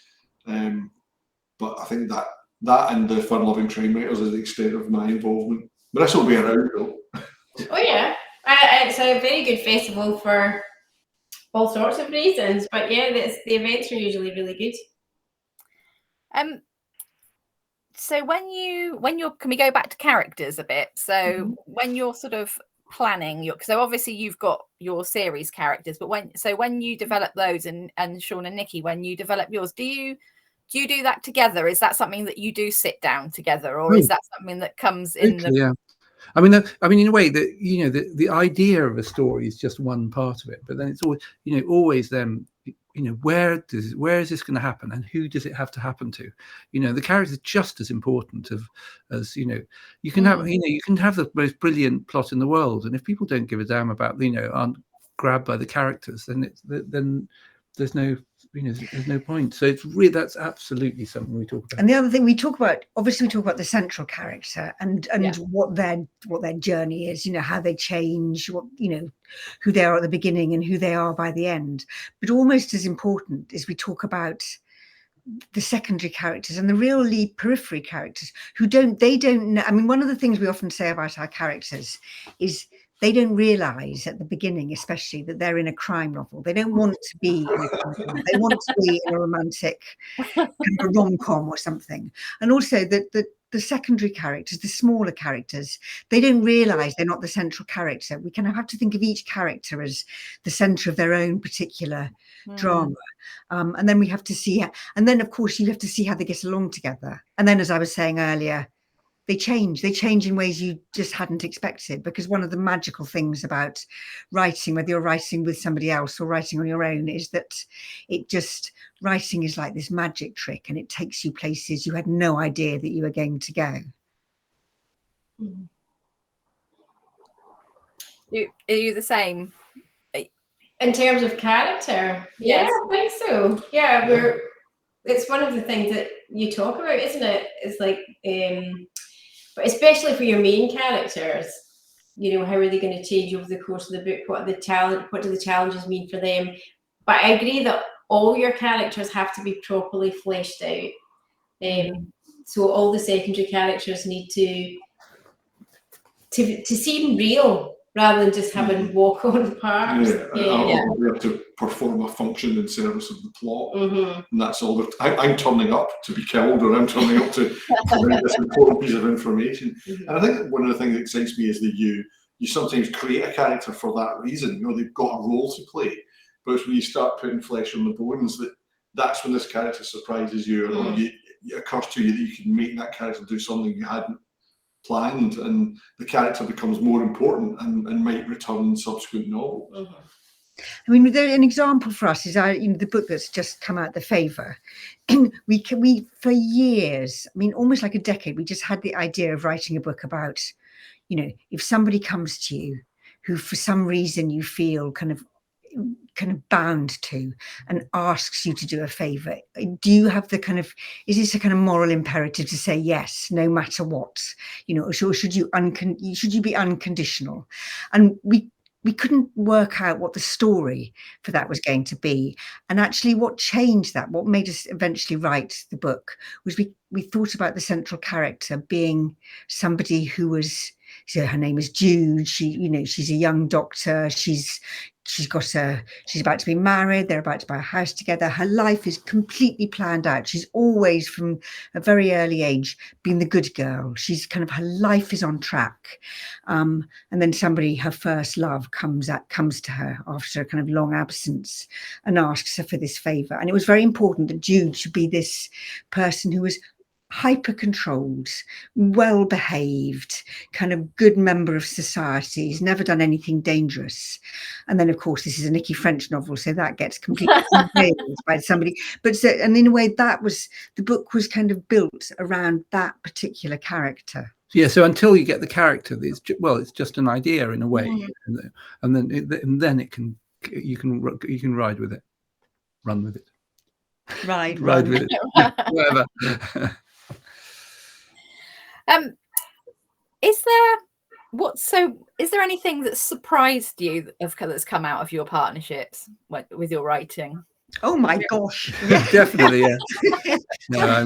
Speaker 4: But I think that and the fun-loving crime writers is the extent of my involvement. But this will be around though.
Speaker 5: Oh yeah, it's a very good festival for all sorts of reasons. But yeah, the events are usually really good.
Speaker 1: So when you're, can we go back to characters a bit? So when you're sort of planning so obviously you've got your series characters, but when you develop those, and Sean and Nicci, when you develop yours, do you do that together? Is that something that you do sit down together, or is that something that comes in the?
Speaker 2: Yeah, I mean, in a way that, you know, the idea of a story is just one part of it, but then it's always, you know, always then, you know, where is this going to happen, and who does it have to happen to? You know, the character is just as important as you know. You can have, you know, you can have the most brilliant plot in the world, and if people don't give a damn about, you know, aren't grabbed by the characters, then there's no, you know, there's no point. So it's really, that's absolutely something we talk about.
Speaker 3: And the other thing we talk about, obviously we talk about the central character and what their journey is, you know, how they change, what, you know, who they are at the beginning and who they are by the end. But almost as important is we talk about the secondary characters and the really periphery characters who they don't know. I mean, one of the things we often say about our characters is they don't realise at the beginning, especially, that they're in a crime novel. They don't want to be in a crime novel. They want to be in a romantic kind of a rom-com or something. And also that the secondary characters, the smaller characters, they don't realise they're not the central character. We kind of have to think of each character as the centre of their own particular drama. And then we have to see, and then of course you have to see how they get along together. And then, as I was saying earlier, they change in ways you just hadn't expected, because one of the magical things about writing, whether you're writing with somebody else or writing on your own, is that writing is like this magic trick, and it takes you places you had no idea that you were going to go.
Speaker 1: Are you the same?
Speaker 5: In terms of character? Yes. Yeah, I think so. Yeah, it's one of the things that you talk about, isn't it? It's like, but especially for your main characters, you know, how are they going to change over the course of the book? What do the challenges mean for them? But I agree that all your characters have to be properly fleshed out. So all the secondary characters need to seem real. rather than just having walk-on parts.
Speaker 4: I'll be able to perform a function in service of the plot, and that's all. I'm turning up to be killed, or I'm turning up to provide this important piece of information. And I think one of the things that excites me is that you sometimes create a character for that reason. You know, they've got a role to play, but it's when you start putting flesh on the bones that's when this character surprises you, or it occurs to you that you can make that character do something you hadn't planned, and the character becomes more important and might return in subsequent novels.
Speaker 3: I mean, an example for us is the book that's just come out, The Favour. we for years, I mean, almost like a decade, we just had the idea of writing a book about, you know, if somebody comes to you who for some reason you feel kind of bound to and asks you to do a favor, do you have the kind of, is this a kind of moral imperative to say yes no matter what, you know, or should you be unconditional? And we couldn't work out what the story for that was going to be. And actually what changed that, what made us eventually write the book, was we thought about the central character being somebody who was, so her name is Jude. She's a young doctor. She's about to be married. They're about to buy a house together. Her life is completely planned out. She's always, from a very early age, been the good girl. She's kind of, her life is on track. And then somebody, her first love, comes to her after a kind of long absence and asks her for this favor. And it was very important that Jude should be this person who was hyper controlled, well behaved, kind of good member of society. He's never done anything dangerous. And then, of course, this is a Nicci French novel, so that gets completely invaded by somebody. But so, and in a way, the book was kind of built around that particular character.
Speaker 2: Yeah. So until you get the character, it's just an idea in a way, and then you can ride with it, run with it,
Speaker 3: ride
Speaker 2: with it, whatever.
Speaker 1: Is there anything that surprised you that's come out of your partnerships with your writing?
Speaker 3: Oh my gosh!
Speaker 2: Definitely, yeah. No, I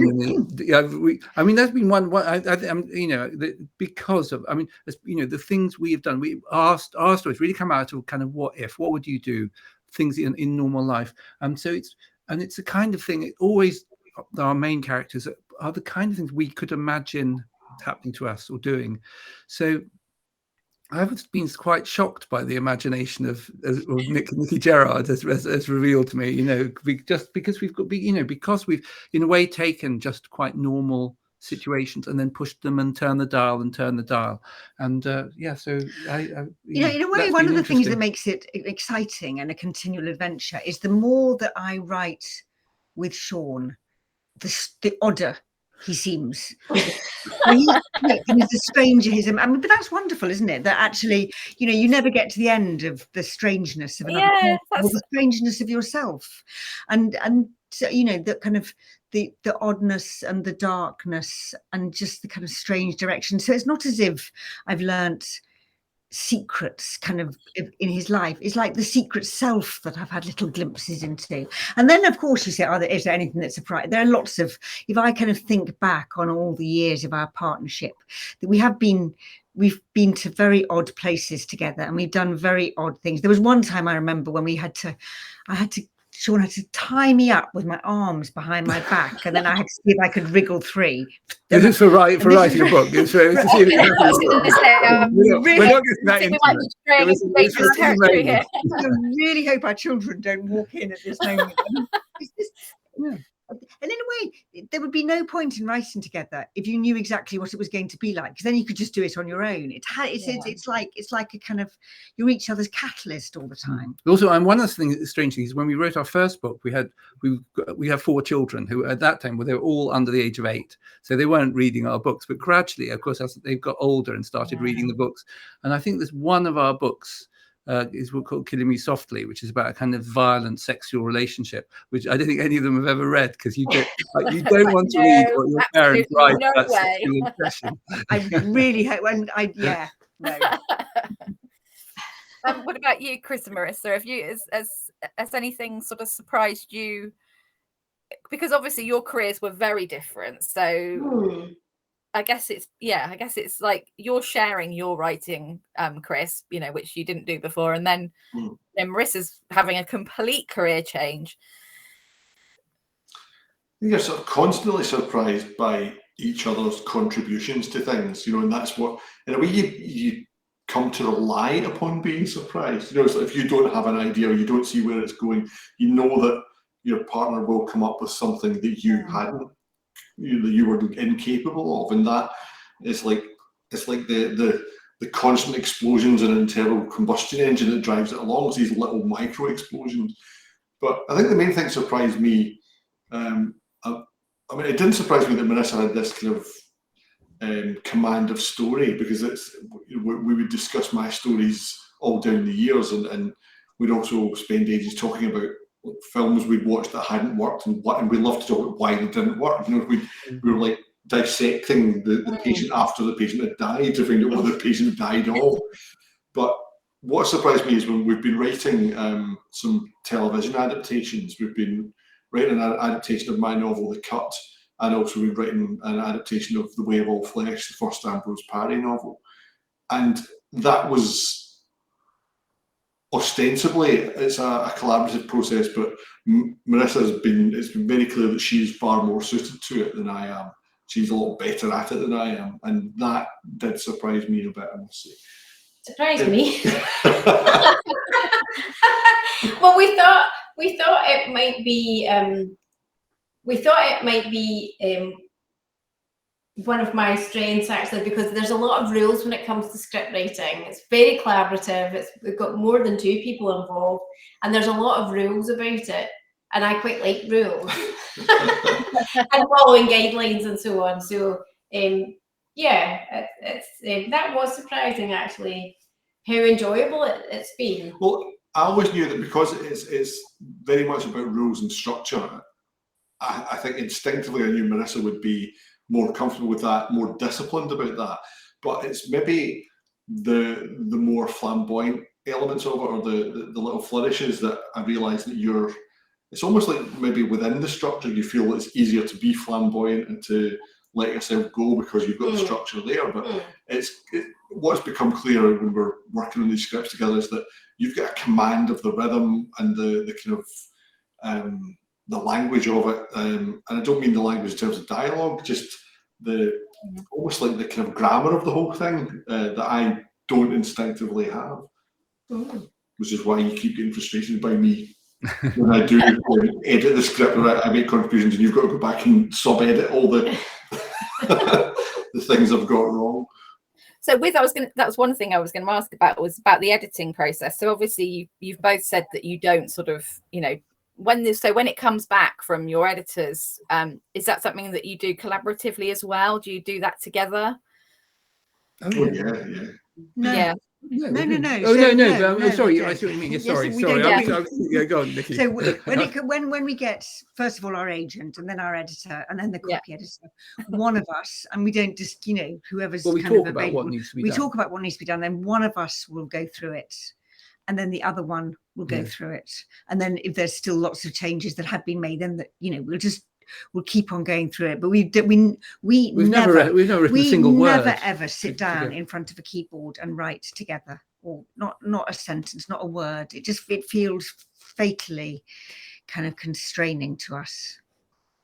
Speaker 2: mean, there's been one. Because of, the things we have done. Our stories really come out of kind of what would you do, things in normal life. So it's the kind of thing. Our main characters are the kind of things we could imagine happening to us or doing. So I've been quite shocked by the imagination of Nicci Gerard as revealed to me, just because because we've in a way taken just quite normal situations and then pushed them and turned the dial. And so
Speaker 3: in a way, one of the things that makes it exciting and a continual adventure is the more that I write with Sean, the odder he seems. He's a stranger. But that's wonderful, isn't it? That actually, you never get to the end of the strangeness of another person, or the strangeness of yourself, and so, that kind of the oddness and the darkness and just the kind of strange direction. So it's not as if I've learnt secrets kind of in his life. It's like the secret self that I've had little glimpses into. And then, of course, you say, is there anything that surprised? There are lots of, if I kind of think back on all the years of our partnership, that we've been to very odd places together, and we've done very odd things. There was one time I remember when Sean had to tie me up with my arms behind my back, and then I had to see if I could wriggle free.
Speaker 2: This is for writing a book. It's for to see
Speaker 3: I really hope our children don't walk in at this moment. And in a way, there would be no point in writing together if you knew exactly what it was going to be like, because then you could just do it on your own. It's like a kind of, you're each other's catalyst all the time.
Speaker 2: Also, and one of the things, strange things, is when we wrote our first book, we have 4 children who at that time they were all under the age of 8, so they weren't reading our books. But gradually, of course, as they've got older and started reading the books, and I think there's one of our books. Is called Killing Me Softly, which is about a kind of violent sexual relationship, which I don't think any of them have ever read, because you don't want to read what your parents write about sexual obsession.
Speaker 3: I really hope, no.
Speaker 1: What about you, Chris and Marissa? Have you, has anything sort of surprised you? Because obviously your careers were very different. So I guess it's like you're sharing your writing, Chris, which you didn't do before, and then Marissa's having a complete career change.
Speaker 4: You're sort of constantly surprised by each other's contributions to things, and that's what, in a way, you come to rely upon being surprised. It's like if you don't have an idea or you don't see where it's going, you know that your partner will come up with something that you hadn't, that you were incapable of, and that is like the constant explosions in an internal combustion engine that drives it along. It's these little micro explosions. But I think the main thing that surprised me, I mean, it didn't surprise me that Marissa had this kind of command of story, because we would discuss my stories all down the years, and we'd also spend ages talking about films we'd watched that hadn't worked, and we loved to talk about why they didn't work. We were like dissecting the patient after the patient had died to find out what the patient died of. But what surprised me is when we've been writing some television adaptations, we've been writing an adaptation of my novel, The Cut, and also we've written an adaptation of The Way of All Flesh, the first Ambrose Parry novel. And that was ostensibly, it's a collaborative process, but it's been very clear that she's far more suited to it than I am. She's a lot better at it than I am, and that did surprise me a bit, I must say.
Speaker 5: Surprised me. Well, we thought it might be one of my strengths, actually, because there's a lot of rules when it comes to script writing. It's very collaborative. We've got more than 2 people involved, and there's a lot of rules about it. And I quite like rules and following guidelines and so on. So that was surprising, actually, how enjoyable it's been.
Speaker 4: Well, I always knew that because it's very much about rules and structure. I think instinctively I knew Marissa would be more comfortable with that, more disciplined about that. But it's maybe the more flamboyant elements of it, or the little flourishes, that I realised that it's almost like maybe within the structure you feel it's easier to be flamboyant and to let yourself go because you've got the structure there. But what's become clear when we're working on these scripts together is that you've got a command of the rhythm and the kind of the language of it, and I don't mean the language in terms of dialogue, just almost like the kind of grammar of the whole thing that I don't instinctively have, which is why you keep getting frustrated by me when I do edit the script, or I make contributions, and you've got to go back and sub-edit all the the things I've got wrong.
Speaker 1: So that's one thing I was going to ask about, was about the editing process. So obviously you've both said that you don't sort of, when it comes back from your editors, is that something that you do collaboratively as well? Do you do that together?
Speaker 4: Oh yeah.
Speaker 3: No.
Speaker 1: Yeah.
Speaker 3: No.
Speaker 2: Oh, no. Sorry, I see what you mean. Sorry. Yeah, go on, Nicci.
Speaker 3: So when we get, first of all, our agent, and then our editor, and then the copy editor, one of us, and we don't just, whoever's
Speaker 2: we
Speaker 3: kind of
Speaker 2: talk about what needs to be
Speaker 3: we
Speaker 2: done.
Speaker 3: talk about what needs to be done, then one of us will go through it, and then the other one will go through it, and then if there's still lots of changes that have been made, then we'll keep on going through it. But we've never written a single word. We never ever sit down in front of a keyboard and write together, or not a sentence, not a word. It feels fatally kind of constraining to us.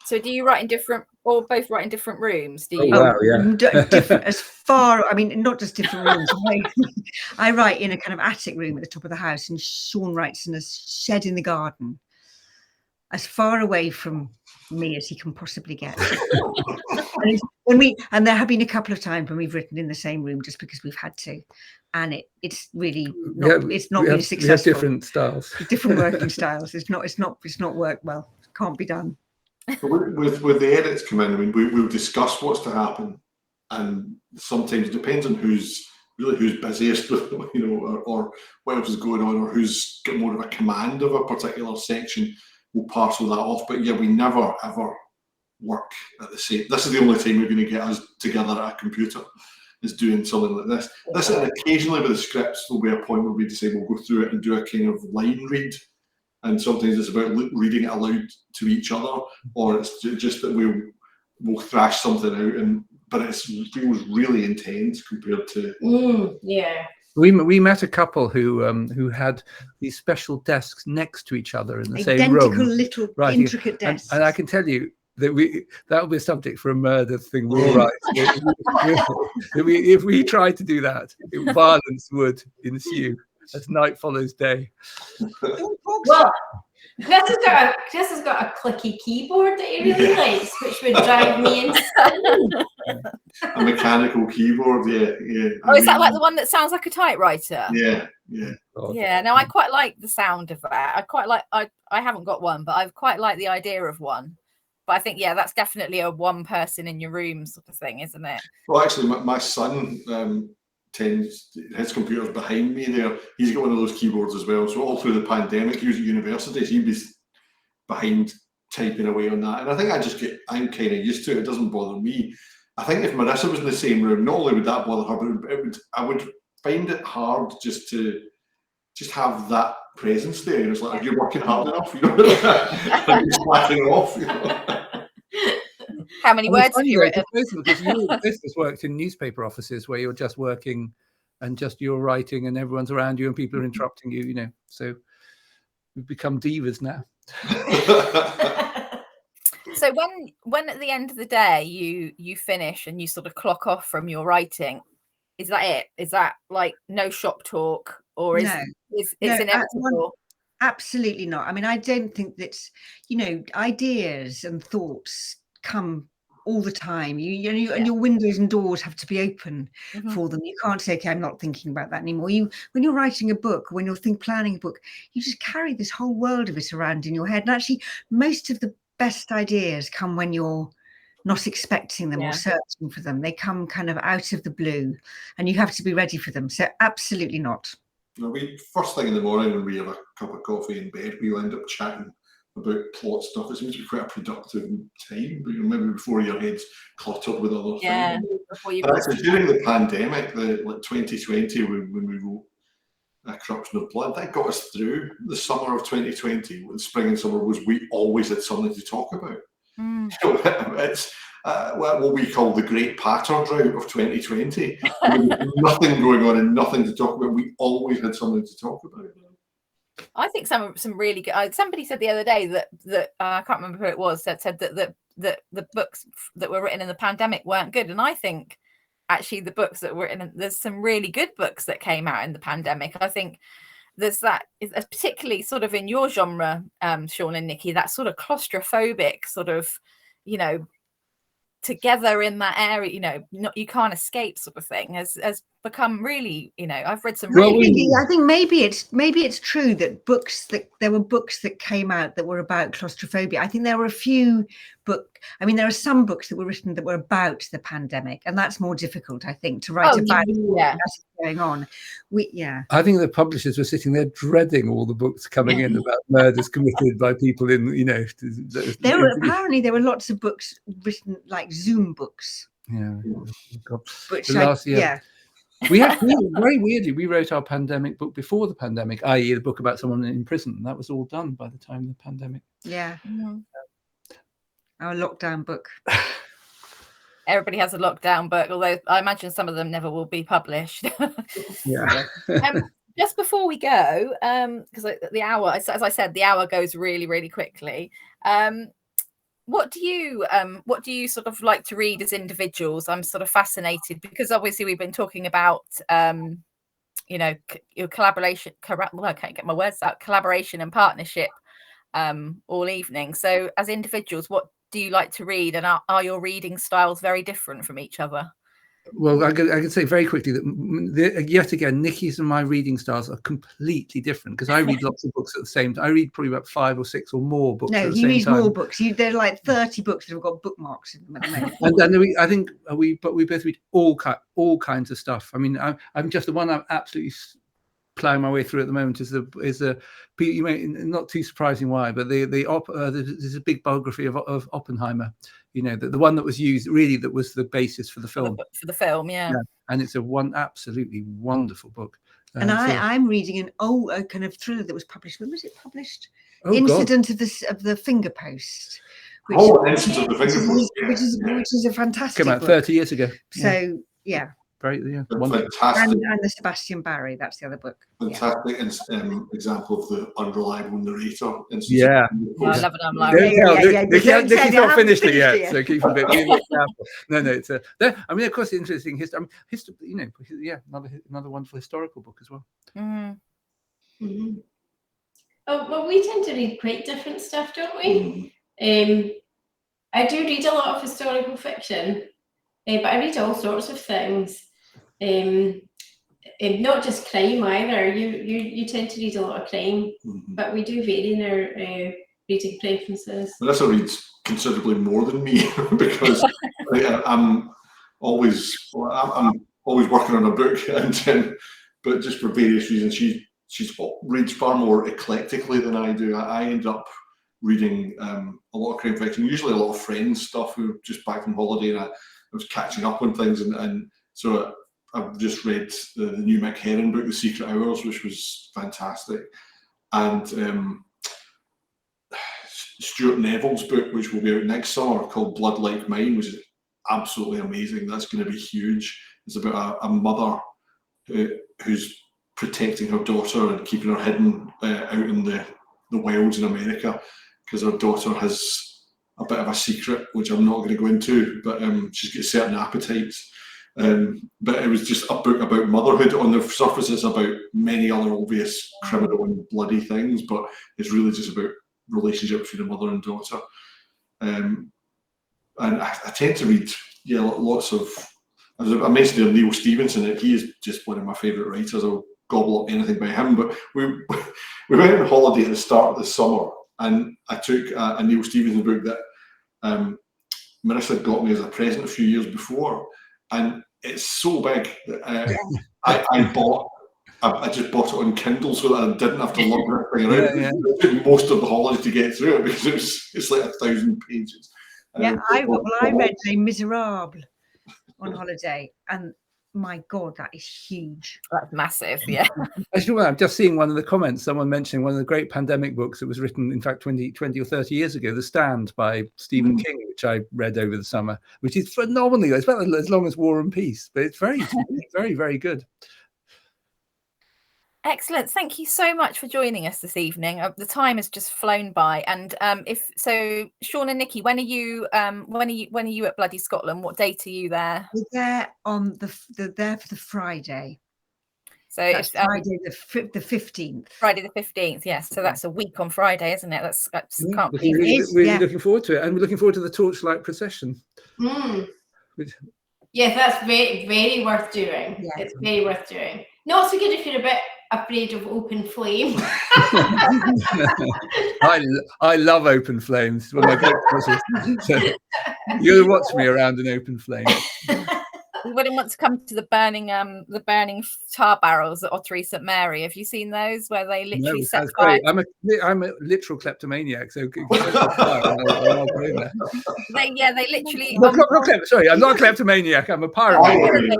Speaker 1: So do you write in different, or both write in different rooms? Do you?
Speaker 2: Oh, wow, yeah.
Speaker 3: Different, as far, I mean, not just different rooms. I write in a kind of attic room at the top of the house, and Sean writes in a shed in the garden, as far away from me as he can possibly get. And there have been a couple of times when we've written in the same room just because we've had to, and it's really not. It's not been successful.
Speaker 2: We have different styles,
Speaker 3: different working styles. It's not worked well. Can't be done.
Speaker 4: With the edits come in, I mean, we'll discuss what's to happen, and sometimes it depends on who's busiest with, or what else is going on, or who's got more of a command of a particular section. We'll parcel that off, but yeah, we never ever work at the same. This is the only time we're going to get us together at a computer, is doing something like this. This, and occasionally with the scripts, there'll be a point where we decide we'll go through it and do a kind of line read. And sometimes it's about reading it aloud to each other, or it's just that we'll thrash something out and but it feels really intense compared to.
Speaker 5: Yeah.
Speaker 2: We met a couple who had these special desks next to each other in the same room.
Speaker 3: Identical little intricate desks.
Speaker 2: And I can tell you that that'll be a subject for a murder thing we'll write. If we tried to do that, violence would ensue as night follows day.
Speaker 5: Well, Chris has got a clicky keyboard that he really likes, which would drive me insane.
Speaker 4: A mechanical keyboard, yeah.
Speaker 1: Oh, is that like the one that sounds like a typewriter?
Speaker 4: Yeah.
Speaker 1: Yeah, no, I quite like the sound of that. I haven't got one, but I quite like the idea of one. But I think, that's definitely a one person in your room sort of thing, isn't it?
Speaker 4: Well, actually, my son his computer's behind me there. He's got one of those keyboards as well. So all through the pandemic, he was at university, so he'd be behind typing away on that. And I think I'm kind of used to it. It doesn't bother me. I think if Marissa was in the same room, not only would that bother her, but I would find it hard just to have that presence there. And it's like, you're working hard enough, like you're slacking off,
Speaker 1: How many words have you written?
Speaker 2: Because you both worked in newspaper offices where you're just working and just you're writing and everyone's around you and people are interrupting you, so we've become divas now.
Speaker 1: So when at the end of the day you finish and you sort of clock off from your writing, is that it? Is that like no shop talk, or is it's inevitable?
Speaker 3: Absolutely not. I mean, I don't think that's, ideas and thoughts come all the time. And your windows and doors have to be open for them. You can't say, okay, I'm not thinking about that anymore. When you're writing a book, when you're planning a book, you just carry this whole world of it around in your head. And actually, most of the best ideas come when you're not expecting them or searching for them. They come kind of out of the blue, and you have to be ready for them. So absolutely not.
Speaker 4: First thing in the morning when we have a cup of coffee in bed, we'll end up chatting about plot stuff. It seems to be quite a productive time, but maybe before your head's cluttered with other things. But actually, during the pandemic, like 2020, when we wrote A Corruption of Blood, that got us through the summer of 2020. When spring and summer we always had something to talk about. So it's what we call the Great Patter Drought of 2020. Nothing going on and nothing to talk about. We always had something to talk about.
Speaker 1: I think some really good. Somebody said the other day that I can't remember who it was that said that the books that were written in the pandemic weren't good, and I think actually the books that were written, there's some really good books that came out in the pandemic. I think there's that, particularly sort of in your genre, Sean and Nicci, that sort of claustrophobic sort of, together in that area, you can't escape sort of thing has become really, I've read some really.
Speaker 3: I think maybe it's true that there were books that came out that were about claustrophobia. I think there were a few there are some books that were written that were about the pandemic, and that's more difficult, I think, to write about what's going on. I
Speaker 2: think the publishers were sitting there dreading all the books coming in about murders committed by people in,
Speaker 3: Apparently there were lots of books written like Zoom books.
Speaker 2: Yeah.
Speaker 3: Which
Speaker 2: we very weirdly, we wrote our pandemic book before the pandemic, i.e. the book about someone in prison. That was all done by the time of the pandemic.
Speaker 3: Yeah. Our lockdown book.
Speaker 1: Everybody has a lockdown book, although I imagine some of them never will be published. Just before we go, because the hour, as I said, the hour goes really, really quickly. What do you sort of like to read as individuals? I'm sort of fascinated because obviously we've been talking about your collaboration. I can't get my words out. Collaboration and partnership all evening. So as individuals, what do you like to read, and are your reading styles very different from each other?
Speaker 2: Well, I can say very quickly that yet again, Nicci's and my reading styles are completely different, because I read lots of books at the same time. I read probably about 5 or 6 or more books at the same time. No, he reads more
Speaker 3: books. There are like 30 books that have got bookmarks in them at the moment.
Speaker 2: And then we both read all kinds of stuff. I mean, I'm just the one I'm absolutely ploughing my way through at the moment is you may not too surprising why, but there's a big biography of Oppenheimer. The one that was used, really, that was the basis for the film.
Speaker 1: For the film, yeah.
Speaker 2: And it's absolutely wonderful book.
Speaker 3: And I'm reading a kind of thriller that was published. When was it published? Incident of the Finger Post, which,
Speaker 4: Oh, Innocence of the Finger Book.
Speaker 3: which is a fantastic
Speaker 2: Came out
Speaker 3: book.
Speaker 2: 30 years ago.
Speaker 3: So yeah,
Speaker 2: Very wonderful.
Speaker 4: Fantastic.
Speaker 3: and the Sebastian Barry, that's the other book.
Speaker 4: Fantastic example of the unreliable narrator.
Speaker 2: Yeah.
Speaker 1: I love it. I'm like,
Speaker 2: Nicci's not finished it yet, so keep a bit careful. No, it's I mean, of course, interesting history. Another wonderful historical book as well.
Speaker 5: Mm-hmm. Oh, well, we tend to read quite different stuff, don't we? I do read a lot of historical fiction, but I read all sorts of things. Not just crime either. You tend to read a lot of crime, but we do vary in our reading preferences.
Speaker 4: Marissa reads considerably more than me because I'm always working on a book, but just for various reasons, she reads far more eclectically than I do. I end up reading a lot of crime fiction, usually a lot of Friends stuff. We were just back from holiday, and I was catching up on things, and so I've just read the new Mick Herron book, The Secret Hours, which was fantastic, and Stuart Neville's book, which will be out next summer, called Blood Like Mine, which is absolutely amazing. That's going to be huge. It's about a mother who's protecting her daughter and keeping her hidden out in the wilds in America, because her daughter has a bit of a secret, which I'm not going to go into, but she's got certain appetites. But it was just a book about motherhood. On the surface, it's about many other obvious criminal and bloody things, but it's really just about relationship between a mother and daughter. And I tend to read lots of, as I mentioned Neil Stevenson, and he is just one of my favourite writers. I'll gobble up anything by him. But we went on holiday at the start of the summer, and I took a Neil Stevenson book that Marissa got me as a present a few years before, and it's so big that I just bought it on Kindle so that I didn't have to lug that thing around. It took most of the holiday to get through it because it's like 1,000 pages.
Speaker 3: I read Les Miserables on holiday, and my God, that is huge.
Speaker 1: That's massive, yeah.
Speaker 2: Actually, I'm just seeing one of the comments, someone mentioning one of the great pandemic books that was written, in fact, 20 or 30 years ago, The Stand by Stephen King, which I read over the summer, which is phenomenally, it's about as long as War and Peace, but it's very, very, very good.
Speaker 1: Excellent. Thank you so much for joining us this evening. The time has just flown by. And Sean and Nicci, when are you at Bloody Scotland? What date are you there?
Speaker 3: We're there on there for the Friday.
Speaker 1: So
Speaker 3: that's Friday the 15th.
Speaker 1: Friday the 15th, yes. So that's a week on Friday, isn't it?
Speaker 2: We're really looking forward to it, and we're looking forward to the torchlight procession.
Speaker 5: Yeah, that's very, very worth doing. Yeah. It's very worth doing. Not so good if you're a bit afraid of open flame.
Speaker 2: I love open flames. One of my great processes. So you'll watch me around an open flame.
Speaker 1: We wouldn't want to come to the burning tar barrels at Ottery St Mary. Have you seen those where they literally set fire?
Speaker 2: I'm a literal kleptomaniac, so
Speaker 1: they literally.
Speaker 2: Sorry, I'm not a kleptomaniac. I'm a pyromaniac.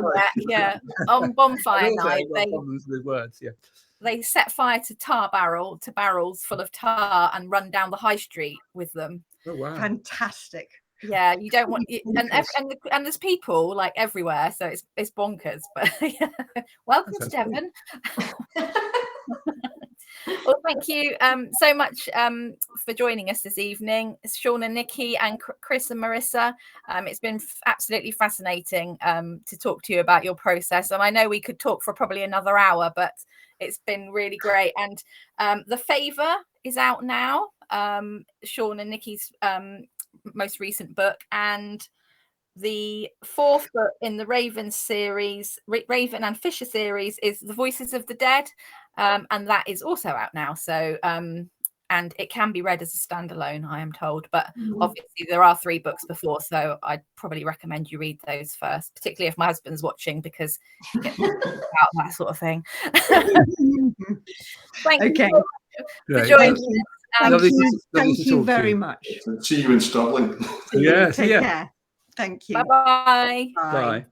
Speaker 1: Yeah, on bonfire night,
Speaker 2: problems with words. Yeah,
Speaker 1: they set fire to barrels full of tar and run down the high street with them.
Speaker 2: Oh wow!
Speaker 3: Fantastic.
Speaker 1: Yeah, you don't want, and there's people like everywhere, so it's bonkers. But yeah. Welcome to Devon. Well, thank you so much for joining us this evening, Sean and Nicci, and Chris and Marissa. It's been absolutely fascinating to talk to you about your process, and I know we could talk for probably another hour, but it's been really great. And The Favour is out now, Sean and Nicci's most recent book, and the fourth book in the Raven series, Raven and Fisher series, is The Voices of the Dead, and that is also out now. So and it can be read as a standalone, I am told, but obviously there are 3 books before, so I'd probably recommend you read those first, particularly if my husband's watching, because he gets about that sort of thing. Thank you for joining us.
Speaker 3: Thank you very much.
Speaker 4: See you in Stirling.
Speaker 3: Take care. Thank you.
Speaker 1: Bye-bye.
Speaker 2: Bye.